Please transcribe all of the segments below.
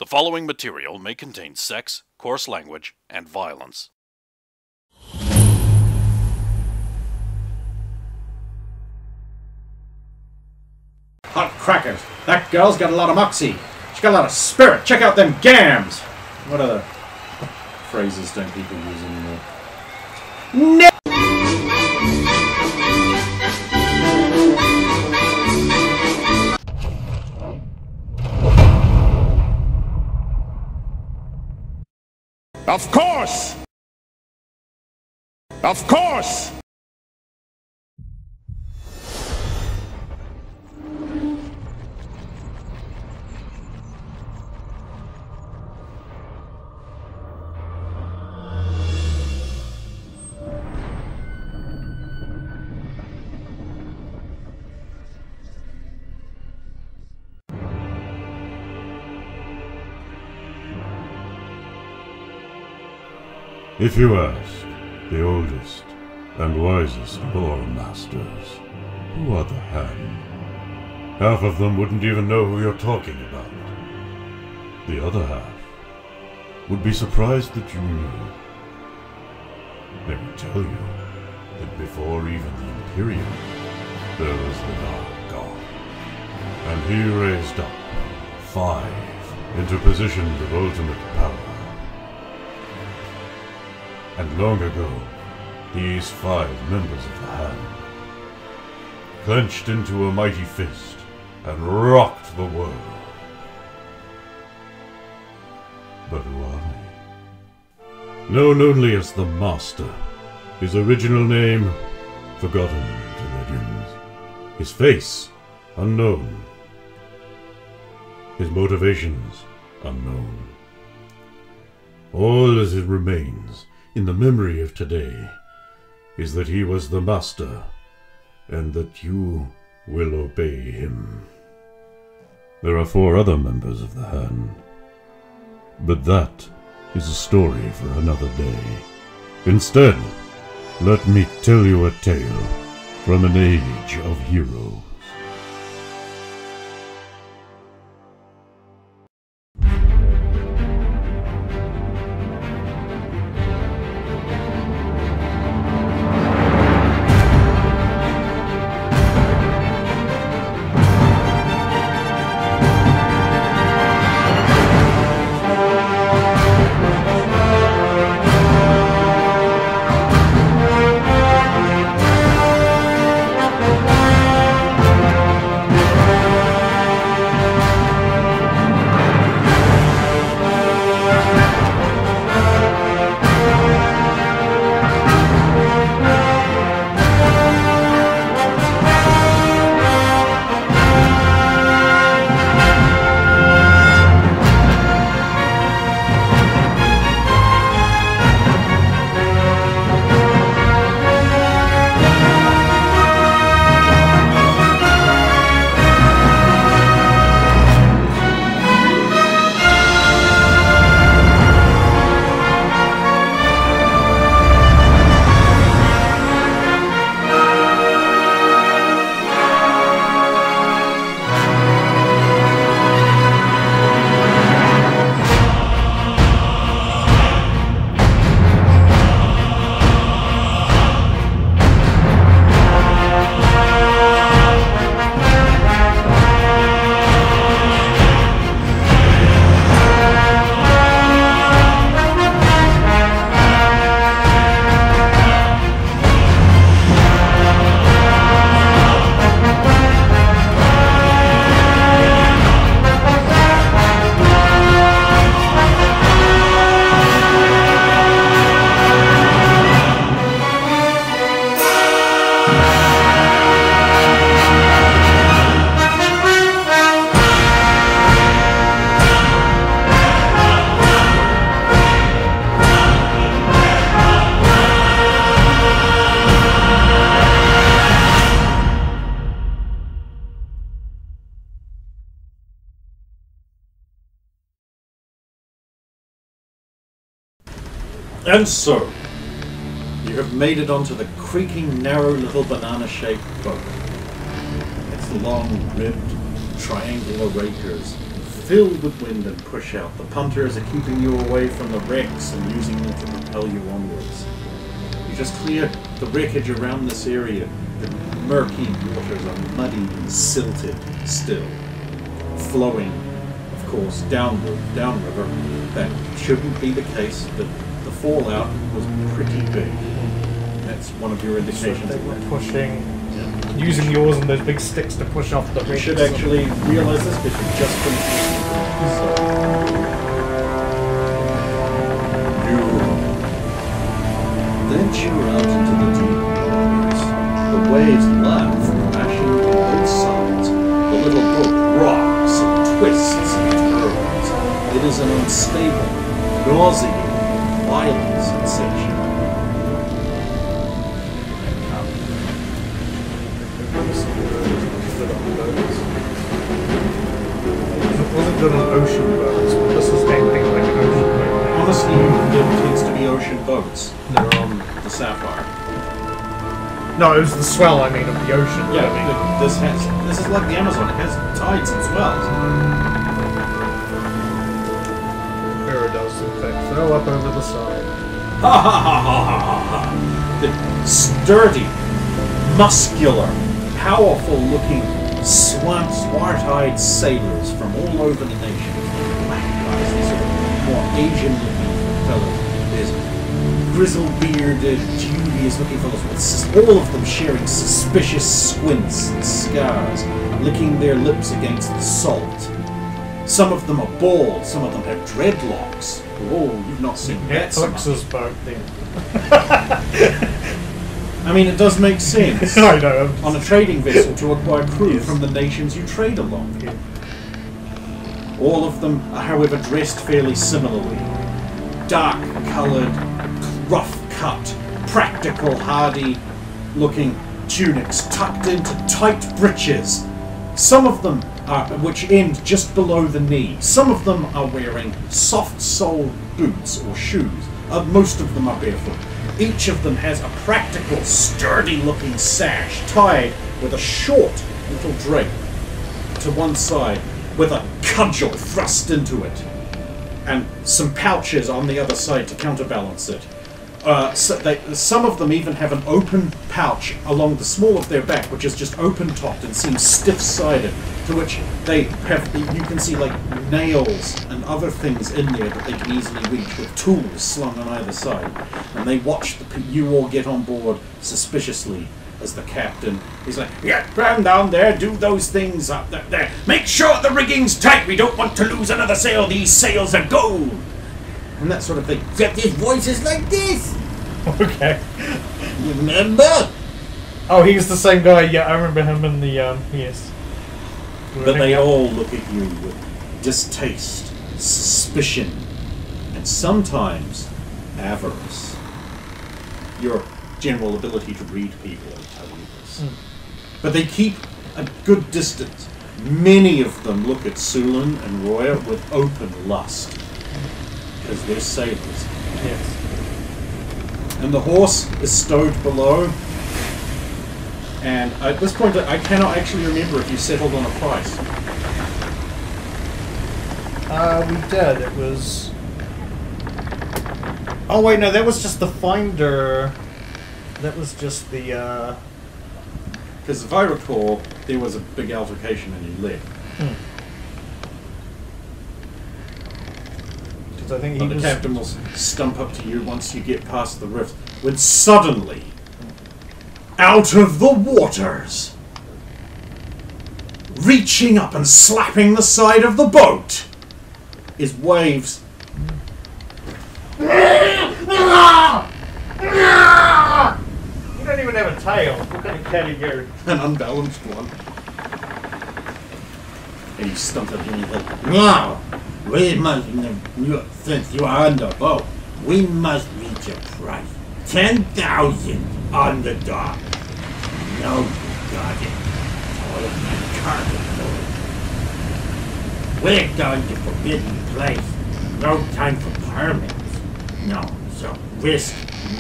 The following material may contain sex, coarse language, and violence. Hot crackers! That girl's got a lot of moxie. She's got a lot of spirit. Check out them gams! What other phrases don't people use anymore? No! Of course! Of course! If you ask the oldest and wisest lore masters, who are the Hand, half of them wouldn't even know who you're talking about. The other half would be surprised that you knew. They would tell you that before even the Imperium, there was the Dark God, and he raised up 5 into positions of ultimate power. And long ago, these 5 members of the Hand clenched into a mighty fist and rocked the world. But who are they? Known only as the Master, his original name forgotten to legends, his face unknown, his motivations unknown. All as it remains in the memory of today is that he was the Master, and that you will obey him. There are 4 other members of the Hand, but that is a story for another day. Instead, let me tell you a tale from an age of heroes. And so, you have made it onto the creaking, narrow little banana-shaped boat. Its long, ribbed, triangular rakers filled with wind and push out. The punters are keeping you away from the wrecks and using them to propel you onwards. You just clear the wreckage around this area. The murky waters are muddy and silted still, flowing, of course, downriver. That shouldn't be the case, but the fallout was pretty big. That's one of your indications. So they were pushing, using yours and those big sticks to push off the You ridge. should actually realize this because you just finished so you venture out into the deep waters. The waves laugh, crashing on both sides. The little boat rocks and twists and turns. It is an unstable, nauseating, violent sensation. It wasn't done on ocean boats, but this is anything like an ocean boat. Honestly, there tends to be ocean boats that are on the Sapphire. No, it was the swell, I mean, of the ocean. Yeah, I mean. this is like the Amazon. It has tides and swells. Mirror does, in fact, throw up over the side. Ha ha ha ha ha ha! The sturdy, muscular, powerful-looking, swart-eyed sailors from all over the nation. Black guys, these are more Asian-looking fellows. There's grizzle-bearded, dubious-looking fellows, with all of them sharing suspicious squints and scars, licking their lips against the salt. Some of them are bald, some of them have dreadlocks. Oh, you've not seen that so much. Netflix's boat then. I mean, it does make sense. I know. On a trading vessel to acquire crew from the nations you trade along. Yeah. All of them are, however, dressed fairly similarly. Dark-coloured, rough-cut, practical, hardy-looking tunics tucked into tight breeches. Some of them are, which end just below the knee. Some of them are wearing soft-soled boots or shoes. Most of them are barefoot. Each of them has a practical, sturdy-looking sash tied with a short little drape to one side with a cudgel thrust into it and some pouches on the other side to counterbalance it. Some of them even have an open pouch along the small of their back, which is just open-topped and seems stiff-sided, to which they have, you can see like nails and other things in there that they can easily reach with tools slung on either side. And they watch you all get on board suspiciously as the captain is like, "Yeah, stand down there, do those things up there. Make sure the rigging's tight, we don't want to lose another sail, these sails are gold." And that sort of thing. Except his voice is like this. Okay. You remember? Oh, he's the same guy. Yeah, I remember him in the yes. But they all look at you with distaste, suspicion, and sometimes avarice. Your general ability to read people will tell you this. But they keep a good distance. Many of them look at Sulan and Roya with open lust. Because they're sailors. Yes. And the horse is stowed below. And at this point, I cannot actually remember if you settled on a price. We did. It was... Oh, wait, no, that was just the finder. That was just the, Because if I recall, there was a big altercation and you left. I think But the captain will stump up to you once you get past the rift, when suddenly, out of the waters, reaching up and slapping the side of the boat, is waves. You don't even have a tail. What kind of cat are you? An unbalanced one. And you stump up and you're like, "Now, we must, since you are on the boat, we must reach a price. 10,000 on the dock." "No, you got it. All of that cargo load. We're going to forbidden place. No time for permits. No, so risk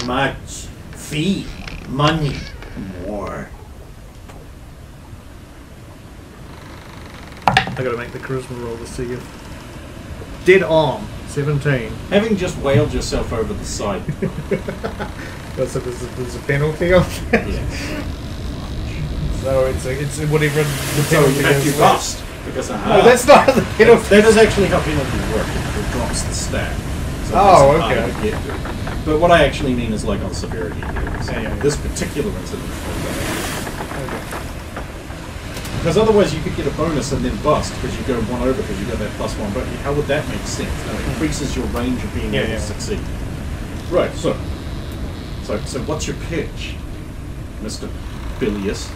much. Fee, money, more." I gotta make the charisma roll to see if... Dead on, 17. Having just wailed yourself over the side. So there's a penalty on that? Yeah. So it's whatever the So penalty you have is. to bust. Because No, that's not how the penalty. that is actually how penalties work. It drops the stat. So Oh, it's harder okay. to get to. But what I actually mean is like on severity. Yeah. This particular incident. Because otherwise you could get a bonus and then bust because you go one over because you got that +1. But how would that make sense? That increases your range of being able to succeed. Right. So what's your pitch, Mr. Bilious?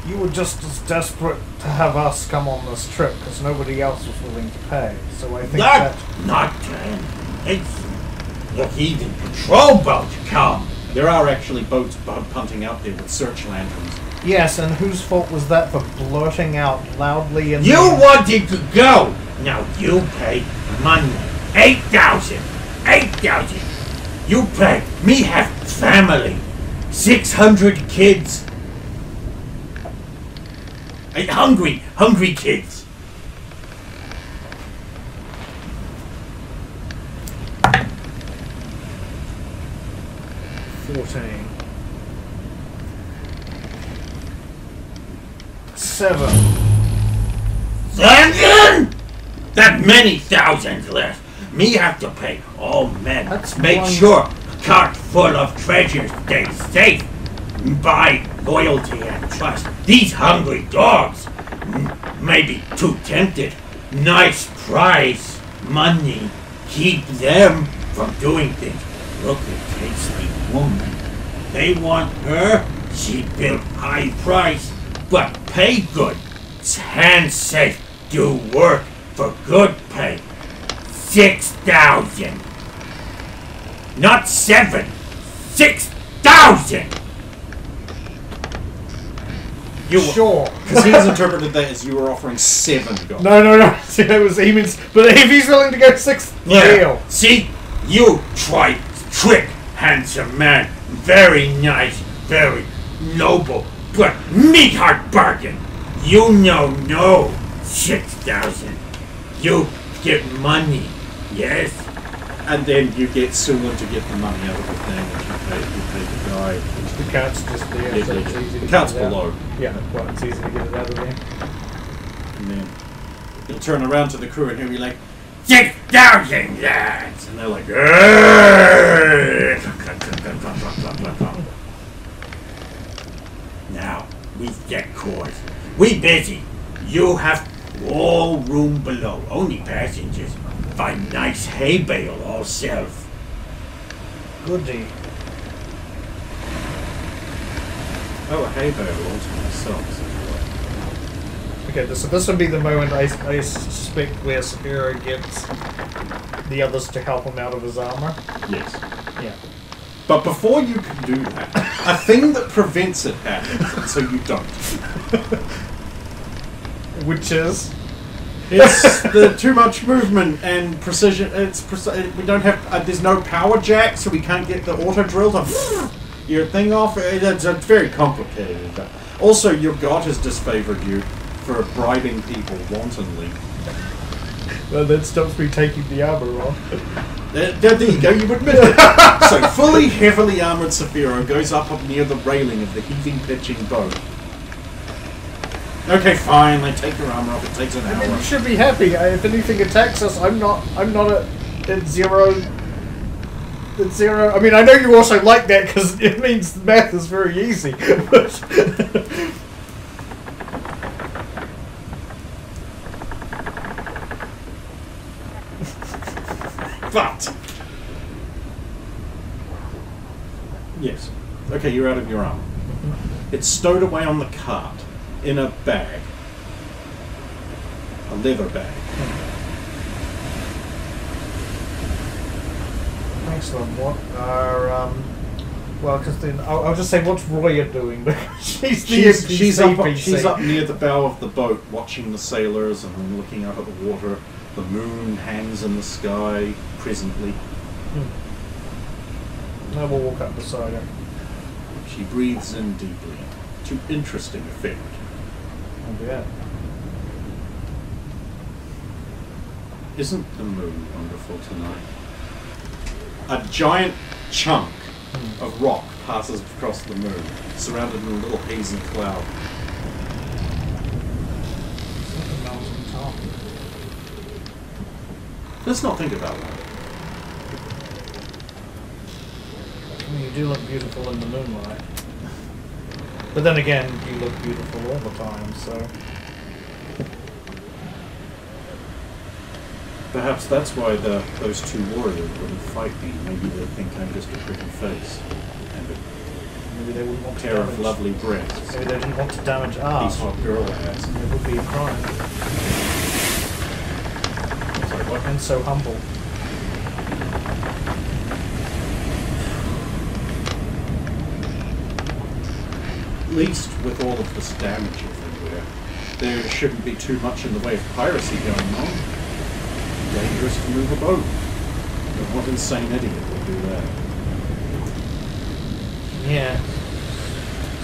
You were just as desperate to have us come on this trip because nobody else was willing to pay. So I think that... Not it's look, even patrol boats come. There are actually boats punting out there with search lanterns. Yes, and whose fault was that for blurting out loudly and... You wanted to go. Now you pay money. 8,000. 8,000. You pay. Me have family. 600 kids. Hungry kids. Seven. That many thousands less. Me have to pay all men. That's Make one- sure cart full of treasures stays safe. Buy loyalty and trust. These hungry dogs may be too tempted. Nice prize, money. Keep them from doing things. Look at tasty woman. They want her. She built high price, but pay good. Hands safe. Do work for good pay. 6,000. Not 7. 6,000. You Sure. Because he's interpreted that as you were offering 7 gold. No. See, that was he means. But if he's willing to go 6, deal. See, you try trick, handsome man. Very nice, very noble, but me heart bargain. You know, no. 6,000. You get money, yes? And then you get Sula to get the money out of the thing and you pay the guy. The cart's just there, so it's easy to The cart's get it out. below. Yeah, well, it's easy to get it out of there. And then you'll turn around to the crew and he'll be like, 6,000 lads. and they're like, Now, we get course. We busy. You have all room below. Only passengers. Find nice hay bale all self. Goody. oh, a hay bale all to myself. Okay, so this would be the moment I suspect where Sapiro gets the others to help him out of his armor. Yes. Yeah. But before you can do that, a thing that prevents it happens, and so you don't. Which is? It's the too much movement and precision. We don't have. There's no power jack, so we can't get the auto drill to your thing off. It's very complicated. Also, your god has disfavored you for bribing people wantonly. Well, that stops me taking the armor off. There you go. You admit it. So, fully heavily armored Saphiro goes up near the railing of the heaving, pitching boat. Okay, fine. They take your armor off. It takes an I mean, hour. you should be happy. If anything attacks us, I'm not at zero. At zero. I mean, I know you also like that because it means the math is very easy. But yes. Okay, you're out of your armor. It's stowed away on the cart in a bag. A leather bag. Excellent. What are well, because then I'll just say what's Roya doing because she's the NPC. She's up near the bow of the boat watching the sailors and then looking out at the water. The moon hangs in the sky presently. I will walk up beside her. She breathes in deeply, to interesting effect. Oh, yeah. Isn't the moon wonderful tonight? A giant chunk of rock passes across the moon, surrounded in a little hazy cloud. It's like a mountain top. Let's not think about that. I mean, you do look beautiful in the moonlight. But then again, you look beautiful all the time, so... Perhaps that's why those two warriors wouldn't fight me. Maybe they think I'm just a pretty face. And maybe they wouldn't want a to pair damage... of lovely breasts. Maybe they didn't want to damage art. These hot girl has. It would be a crime. Sorry, what? And so humble. At least with all of this damage everywhere, there shouldn't be too much in the way of piracy going on. Dangerous to move a boat. But what insane idiot would do that? Yeah.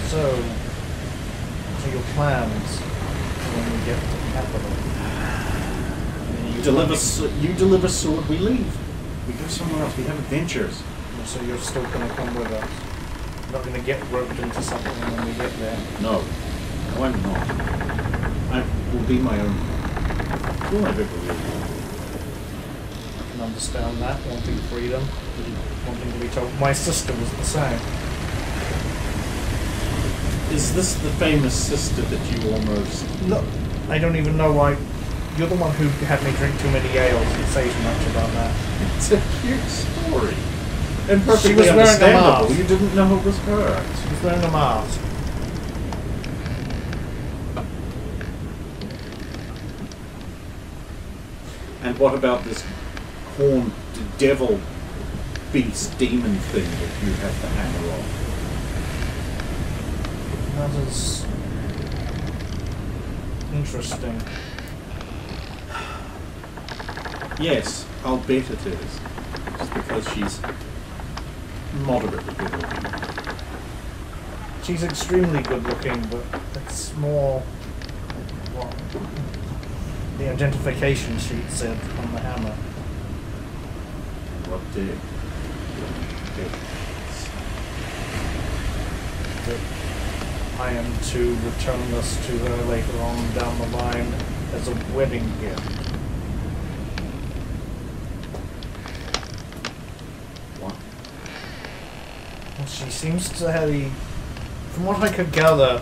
So, what are your plans when we get to the capital? You deliver sword, we leave. We go somewhere else, we have adventures. So you're still going to come with us? You're not going to get roped into something when we get there? No. No, I'm not. I will be my own. Will I ever believe? I can understand that, wanting freedom, wanting to be told. My sister was the same. Is this the famous sister that you almost... Look, I don't even know why. You're the one who had me drink too many ales and say too much about that. It's a cute story. And perfectly She was wearing a understandable. mask. You didn't know it was her. She was wearing a mask. And what about this horned devil beast demon thing that you have the hammer on? That is interesting. Yes, I'll bet it is. Just because she's moderately good looking. She's extremely good looking, but it's more what the identification sheet said on the hammer. What did? That I am to return this to her later on down the line as a wedding gift. What? Well, she seems to have, from what I could gather,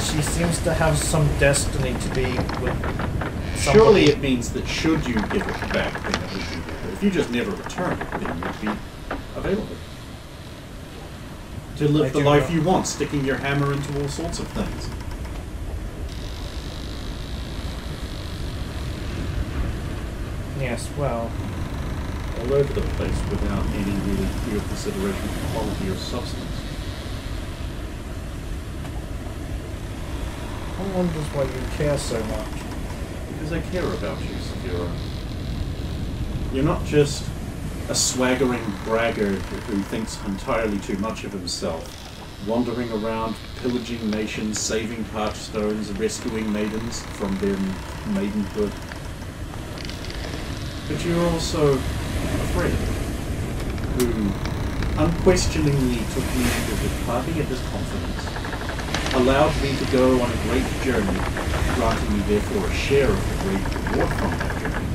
she seems to have some destiny to be with somebody. Surely it means that should you give it back, then it would be there. If you just never return it, then it would be available. To live the life you want, sticking your hammer into all sorts of things. Yes, well, All over the place without any really real consideration of quality or substance. one wonders why you care so much. Because I care about you, Saphira. You're not just a swaggering braggart who thinks entirely too much of himself, wandering around, pillaging nations, saving parched stones, rescuing maidens from their maidenhood. But you're also a friend who unquestioningly took me into his party and his confidence, allowed me to go on a great journey, granting me therefore a share of the great reward from that journey,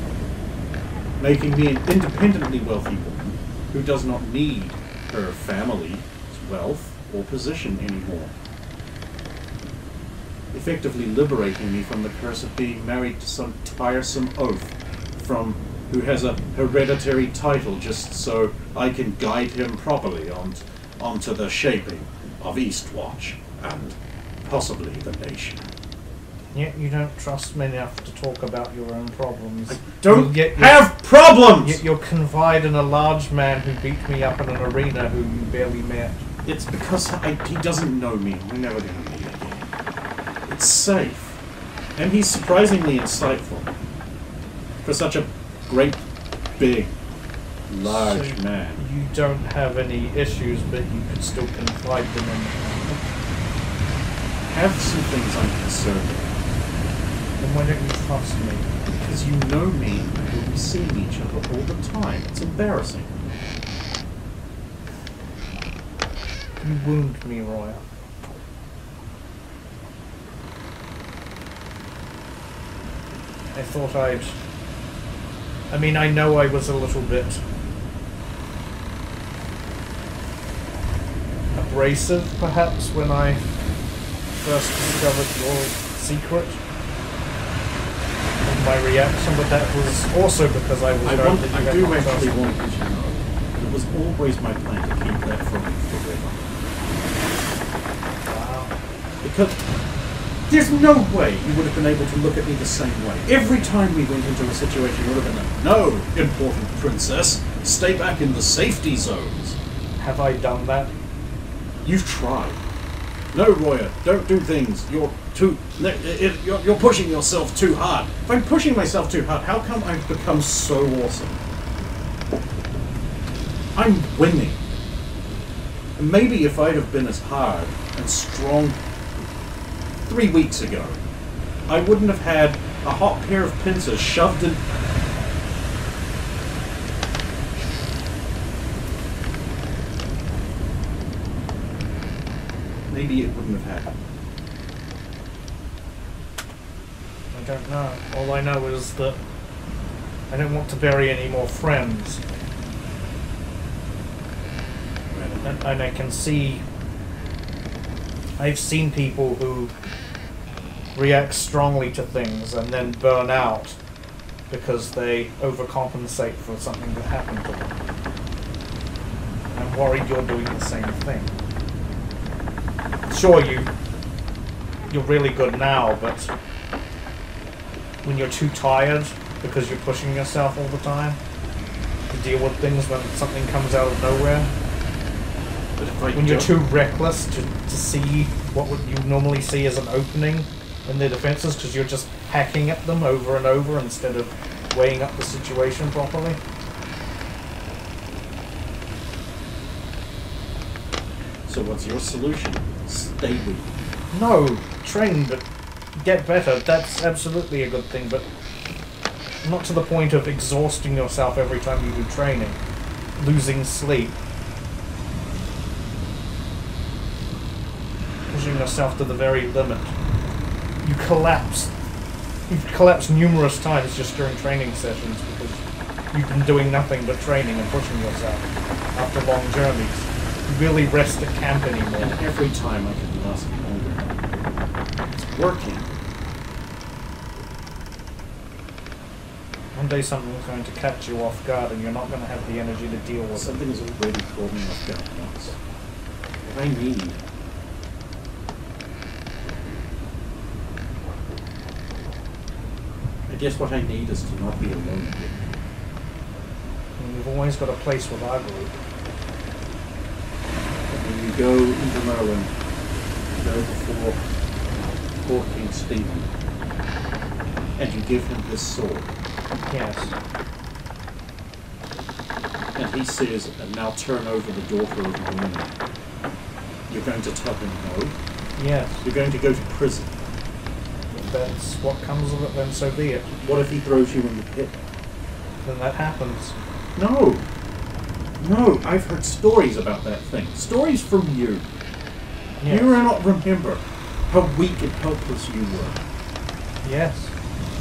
making me an independently wealthy woman who does not need her family's wealth or position anymore, effectively liberating me from the curse of being married to some tiresome oaf who has a hereditary title just so I can guide him properly onto the shaping of Eastwatch and possibly the nation. Yet you don't trust me enough to talk about your own problems. I don't have problems! Yet you'll confide in a large man who beat me up in an arena who you barely met. It's because he doesn't know me. We're never going to meet again. It's safe. And he's surprisingly insightful. For such a great, big, large So man. You don't have any issues, but you could still confide them in. I have some things I'm concerned with. Then why don't you trust me? Because you know me, and we'll be seeing each other all the time. It's embarrassing. You wound me, Roy. I thought I mean, I know I was a little bit abrasive, perhaps, when I first discovered your secret. And my reaction, but that was also because I was I hurt that you do had my actually first- want you to know. It was always my plan to keep that from you forever. Wow. Because there's no way you would have been able to look at me the same way. Every time we went into a situation, you would have been like, no, important princess, stay back in the safety zones. Have I done that? You've tried. No, Roya, don't do things. You're pushing yourself too hard. If I'm pushing myself too hard, how come I've become so awesome? I'm winning. And maybe if I'd have been as hard and strong 3 weeks ago, I wouldn't have had a hot pair of pincers shoved in. Maybe it wouldn't have happened. I don't know. All I know is that I don't want to bury any more friends. And I can see... I've seen people who react strongly to things and then burn out because they overcompensate for something that happened to them. I'm worried you're doing the same thing. Sure, you're really good now, but when you're too tired because you're pushing yourself all the time to deal with things when something comes out of nowhere, But if when you're too reckless to see what would you normally see as an opening in their defenses because you're just hacking at them over and over instead of weighing up the situation properly. So what's your solution? Stay with me. No, train, but get better. That's absolutely a good thing, but not to the point of exhausting yourself every time you do training, losing sleep, pushing yourself to the very limit. You collapse. You've collapsed numerous times just during training sessions because you've been doing nothing but training and pushing yourself after long journeys. You really rest at camp anymore. And every time I can last longer. It's working. One day something's going to catch you off guard and you're not going to have the energy to deal with it. Something has already caught me off guard once. What I need... I guess what I need is to not be alone again. And we've always got a place with our group. When you go into Merlin, you go before poor King Stephen, and you give him his sword, Yes. and he says, and now turn over the daughter of my enemy. You're going to tell him no? Yes. You're going to go to prison. If that's what comes of it, then so be it. What if he throws you in the pit? Then that happens. No! No, I've heard stories about that thing. Stories from you. Yes. You do not remember how weak and helpless you were. Yes.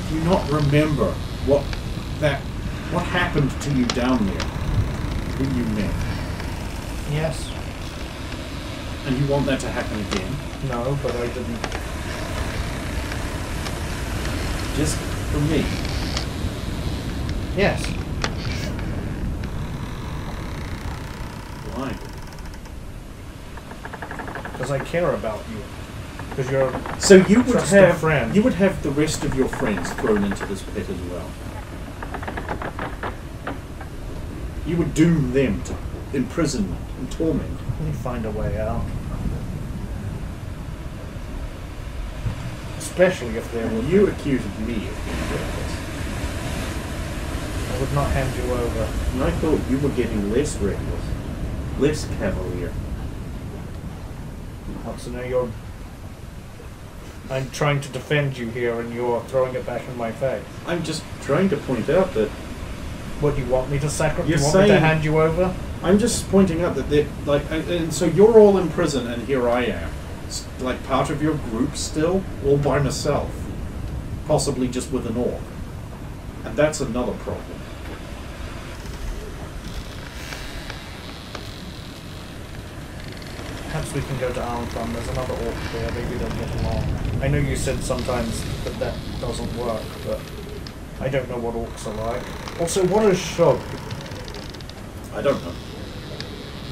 Do you not remember what happened to you down there? Who you met? Yes. And you want that to happen again? No, but I didn't. Just for me? Yes. Why? Because I care about you. Because you're So you would trusted have friend. you would have the rest of your friends thrown into this pit as well. You would doom them to imprisonment and torment. Let me find a way out. Especially if they were. You accused me of being reckless. I would not hand you over. And I thought you were getting less reckless, less cavalier. So now you're. I'm trying to defend you here, and you're throwing it back in my face. I'm just trying to point out that... What, do you want me to sacrifice? You're Do you want me to saying- hand you over? I'm just pointing out that they like, and so you're all in prison, and here I am, like part of your group still, all by myself, possibly just with an orc, and that's another problem. Perhaps we can go to Arnfam. There's another orc there. Maybe they'll get along. I know you said sometimes that doesn't work, but I don't know what orcs are like. Also, what is Shog? I don't know.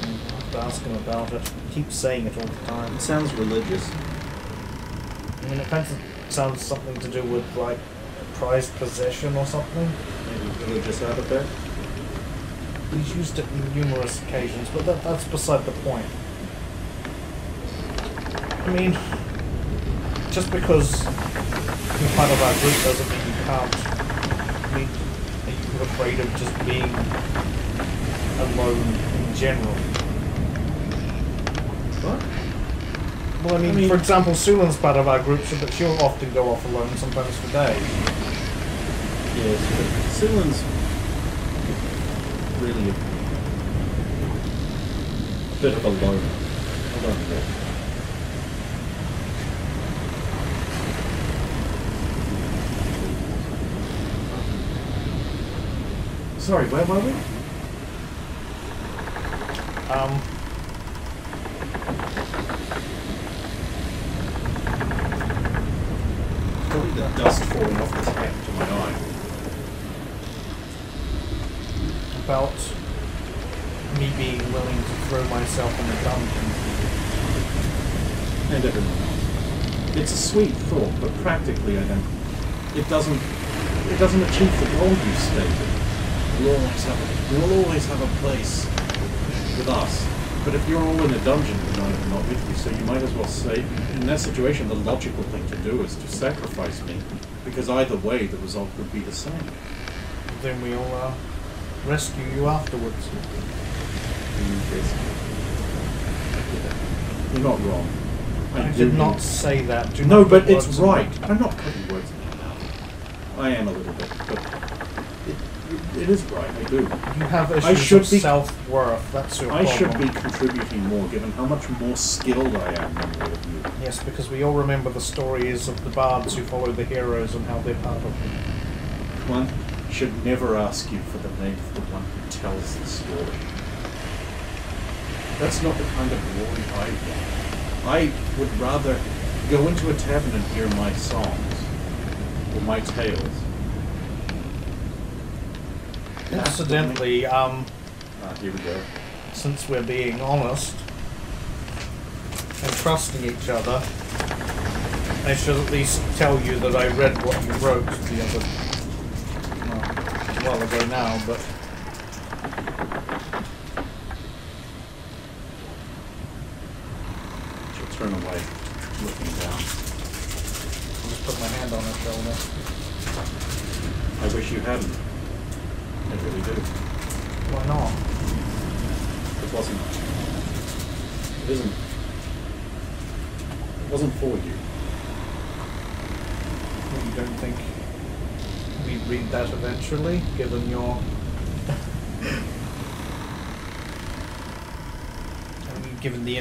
I'll have to ask him about it. He keeps saying it all the time. It sounds religious. I mean, it sounds something to do with, like, prized possession or something. Maybe religious artifact. He's used it on numerous occasions, but that's beside the point. I mean, just because you're part of our group doesn't mean you can't. I mean, are you afraid of just being alone in general? What? Well, I mean, for example, Sulan's part of our group, but she'll often go off alone, sometimes for days. Yes, but Sulan's really a bit of a loner. I don't know. Sorry, where were we? Probably the dust falling off his hat to my eye. About me being willing to throw myself in the dungeon. And everyone else. It's a sweet thought, but practically I don't. It doesn't achieve the goal you stated. We'll always have a place with us. But if you're all in a dungeon, we're not with you, so you might as well say, in that situation, the logical thing to do is to sacrifice me, because either way, the result would be the same. Then we'll rescue you afterwards. You're not wrong. I did not say that. Do No, not but put it's words in right. my- I'm not putting words in your mouth. I am a little bit, but it is right. I do. You have I issues should of be- self-worth. That's your I problem. should be contributing more, given how much more skilled I am than all of you. Yes, because we all remember the stories of the bards who follow the heroes and how they're part of them. One should never ask you for the name of the one who tells the story. That's not the kind of glory I want. I would rather go into a tavern and hear my songs, or my tales. Incidentally, Here we go. since we're being honest and trusting each other, I should at least tell you that I read what you wrote the other, a while ago now, but She'll turn away, looking down. I'll just put my hand on her shoulder. I wish you hadn't. I really do. Why not? It wasn't. It isn't. It wasn't for you. You don't think we'd read that eventually, given your... I mean, given the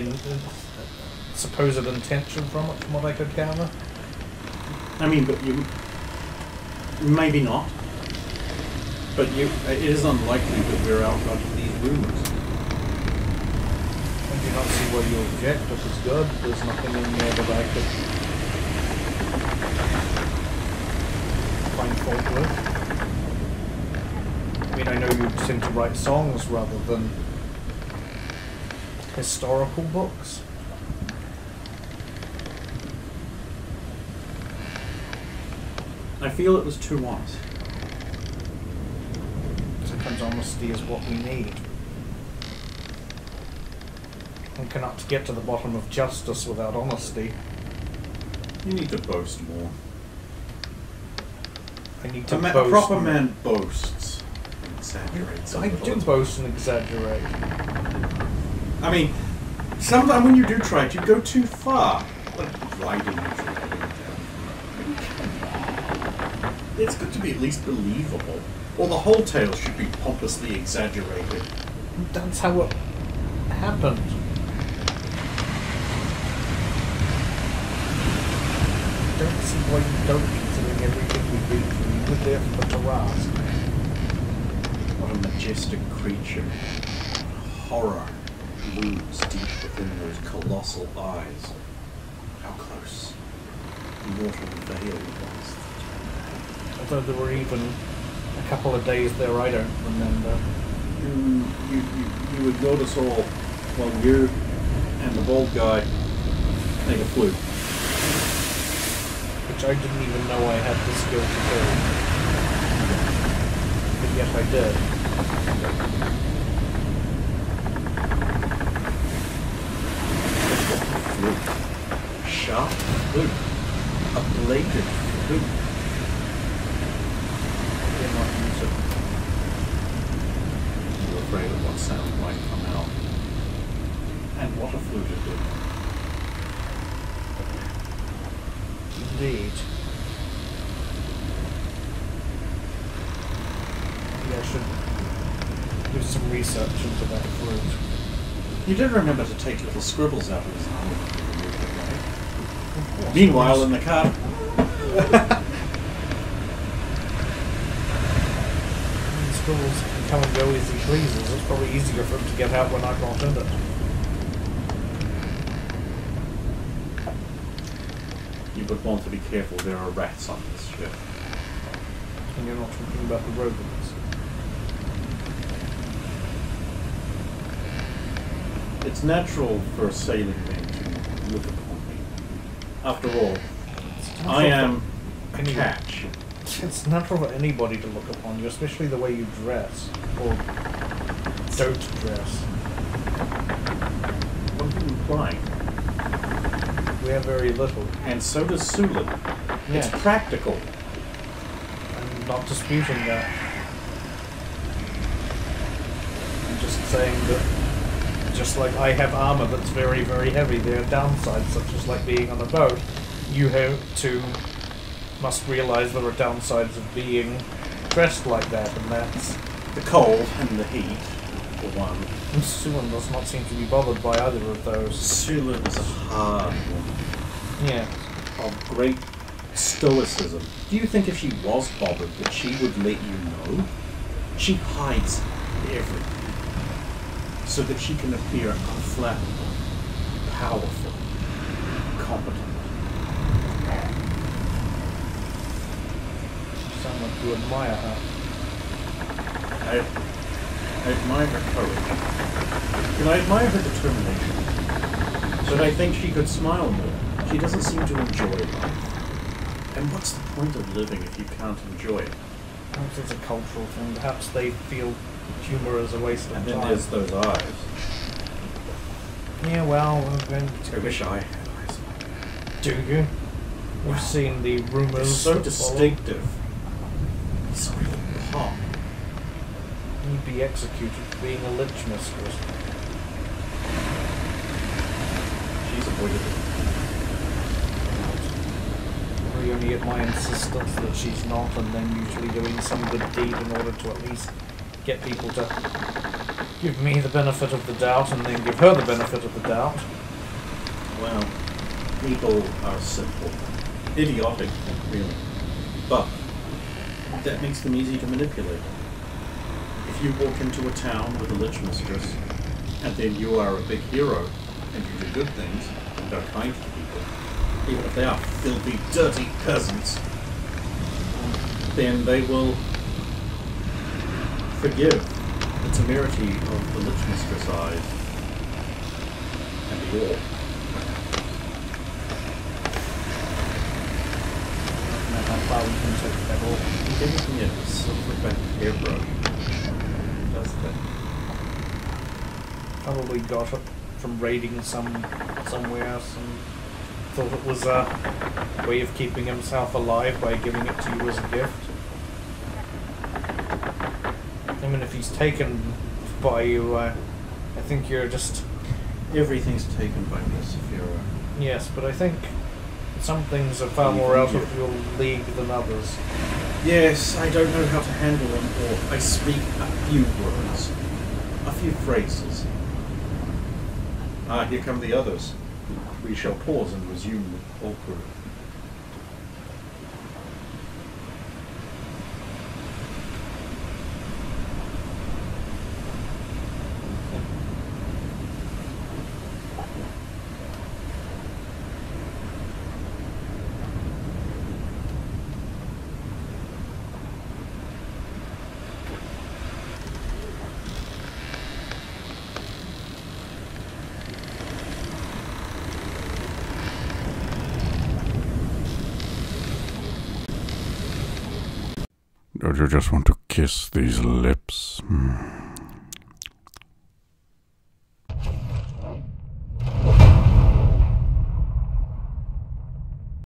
supposed intention from it, from what I could gather? I mean, but you... Maybe not. But you... It is unlikely that we're out of these rumors. I do not see why you object. This is good. There's nothing in there that I could find fault with. I mean, I know you tend to write songs rather than historical books. I feel it was too honest. Sometimes honesty is what we need. One cannot get to the bottom of justice without honesty. You need to boast more. I need to A boast. proper man boasts and exaggerates. a I little do at boast and exaggerate. I mean, sometimes when you do try it, you go too far. Like riding the dragon down. It's got to be at least believable. Or the whole tale should be pompously exaggerated. That's how it happened. I don't see why you don't, considering everything we've been through. You were there for the task. What a majestic creature. Horror looms deep within those colossal eyes. How close the mortal veil was. Although there were even a couple of days there I don't remember. You would notice all while you and the bald guy make a flute. Which I didn't even know I had the skill to do. But yet I did. Flute. Sharp flute. A bladed flute. Did not use it. You were afraid of what sound might come out. And what a flute it did. Indeed. Maybe I should do some research into that flute. You did remember to take little scribbles out of his arm. Meanwhile, in the car. Scribbles can come and go as he pleases. It's probably easier for him to get out when I'm not in it. You would want to be careful, there are rats on this ship. And you're not talking about the rodents. It's natural for a sailing man to look upon me. After all, I am a catch. It's natural for anybody to look upon you, especially the way you dress. Or don't dress. What are you implying? Wear very little. And so does Sulan. Yeah. It's practical. I'm not disputing that. I'm just saying that just like I have armor that's very, very heavy, there are downsides, such as like being on a boat. You must realize there are downsides of being dressed like that, and that's... The cold and the heat, for one. And Sulan does not seem to be bothered by either of those. Sulan is a hard woman. Yeah. Of great stoicism. Do you think if she was bothered that she would let you know? She hides everything so that she can appear unflappable, powerful, competent. You sound like you admire her. I admire her courage. And I admire her determination. But I think she could smile more. She doesn't seem to enjoy life. And what's the point of living if you can't enjoy it? Perhaps it's a cultural thing. Perhaps they feel humor is a waste of And time. then there's those eyes. Yeah, well, I wish I had eyes. do you? We've seen the rumors. They're so that distinctive. So pop. follow. You'd be executed for being a lich mistress. She's avoided it. Probably only at my insistence that she's not, and then usually doing some good deed in order to at least get people to give me the benefit of the doubt, and then give her the benefit of the doubt. Well, people are simple. Idiotic, really. But that makes them easy to manipulate. If you walk into a town with a lich mistress, and then you are a big hero, and you do good things, and are kind to people, even if they are filthy, dirty peasants, then they will forgive the temerity of the lich mistress eyes and the awe. No matter how far we can take that all. He gave me a silverback hairbrush. Does that? Probably got it from raiding somewhere else and thought it was a way of keeping himself alive by giving it to you as a gift. I mean, if he's taken by you, I think you're just... Everything's taken by Miss Fira. Yes, but I think Some things are far more out of your league than others. Yes, I don't know how to handle them all. I speak a few words. A few phrases. Ah, here come the others. We shall pause and resume with all crew. Don't you just want to kiss these lips?